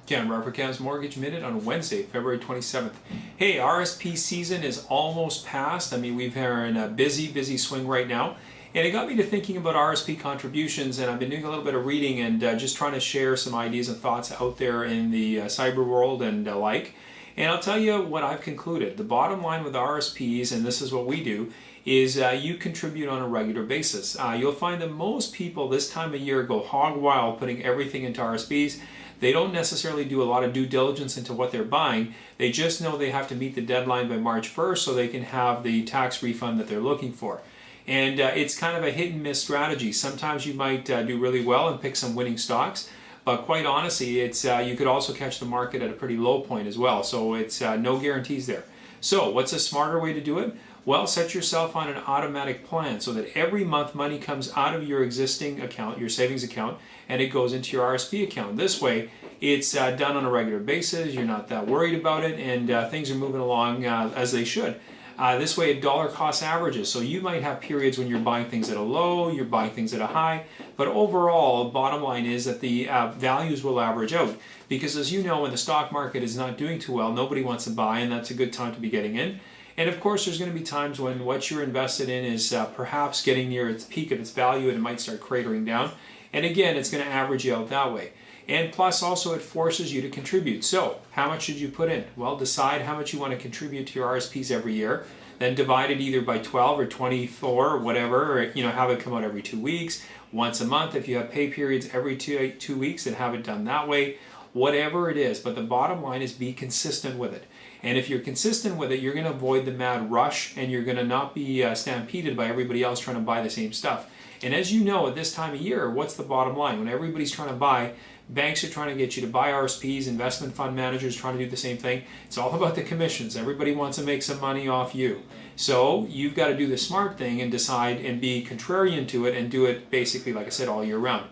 Ken Rubbercam's Mortgage Minute on Wednesday, February 27th. Hey, RSP season is almost past. I mean, we're in a busy swing right now. And it got me to thinking about RSP contributions, and I've been doing a little bit of reading and just trying to share some ideas and thoughts out there in the cyber world and alike. And I'll tell you what I've concluded. The bottom line with RSPs, and this is what we do, is you contribute on a regular basis. You'll find that most people this time of year go hog wild putting everything into RSPs. They don't necessarily do a lot of due diligence into what they're buying. They just know they have to meet the deadline by March 1st so they can have the tax refund that they're looking for. And it's kind of a hit and miss strategy. Sometimes you might do really well and pick some winning stocks, but quite honestly, it's you could also catch the market at a pretty low point as well. So it's no guarantees there. So what's a smarter way to do it? Well, set yourself on an automatic plan so that every month money comes out of your existing account, your savings account, and it goes into your RSP account. This way, it's done on a regular basis. You're not that worried about it, and things are moving along as they should. This way, dollar cost averages. So you might have periods when you're buying things at a low, you're buying things at a high, but overall, bottom line is that the values will average out. Because as you know, when the stock market is not doing too well, nobody wants to buy, and that's a good time to be getting in. And of course, there's going to be times when what you're invested in is perhaps getting near its peak of its value, and it might start cratering down. And again, it's going to average you out that way. And plus, also, it forces you to contribute. So, how much should you put in? Well, decide how much you want to contribute to your RSPs every year. Then divide it either by 12 or 24 or whatever, or have it come out every 2 weeks, once a month. If you have pay periods every two weeks, then have it done that way. Whatever it is. But the bottom line is be consistent with it. And if you're consistent with it, you're going to avoid the mad rush, and you're going to not be stampeded by everybody else trying to buy the same stuff. And as you know, at this time of year, what's the bottom line? When everybody's trying to buy, banks are trying to get you to buy RSPs, investment fund managers trying to do the same thing. It's all about the commissions. Everybody wants to make some money off you. So you've got to do the smart thing and decide and be contrarian to it and do it basically, like I said, all year round.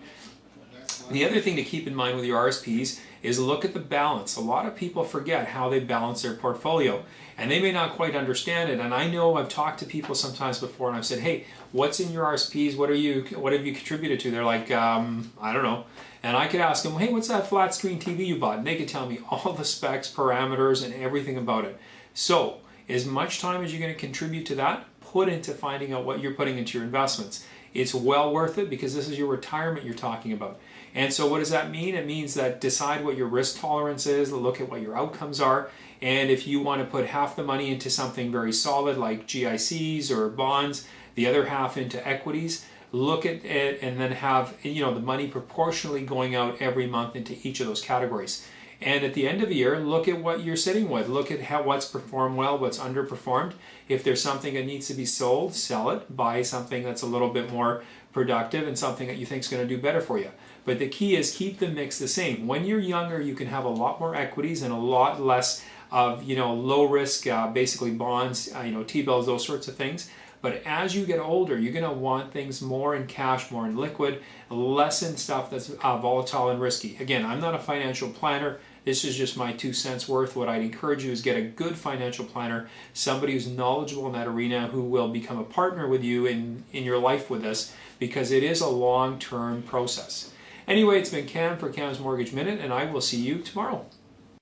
The other thing to keep in mind with your RSPs is look at the balance. A lot of people forget how they balance their portfolio, and they may not quite understand it. And I know I've talked to people sometimes before, and I've said, "Hey, what's in your RSPs? What have you contributed to?" They're like, "I don't know." And I could ask them, "Hey, what's that flat screen TV you bought?" And they could tell me all the specs, parameters, and everything about it. So, as much time as you're going to contribute to that, put into finding out what you're putting into your investments. It's well worth it because this is your retirement you're talking about. And so what does that mean? It means that decide what your risk tolerance is, look at what your outcomes are, and if you want to put half the money into something very solid like GICs or bonds, the other half into equities, look at it and then have the money proportionally going out every month into each of those categories. And at the end of the year, look at what you're sitting with. Look at what's performed well, what's underperformed. If there's something that needs to be sold, sell it. Buy something that's a little bit more productive and something that you think is going to do better for you. But the key is keep the mix the same. When you're younger, you can have a lot more equities and a lot less of low risk, basically bonds, T-bills, those sorts of things. But as you get older, you're going to want things more in cash, more in liquid, less in stuff that's volatile and risky. Again, I'm not a financial planner. This is just my 2 cents worth. What I'd encourage you is get a good financial planner, somebody who's knowledgeable in that arena who will become a partner with you in your life with this, because it is a long-term process. Anyway, it's been Cam for Cam's Mortgage Minute, and I will see you tomorrow.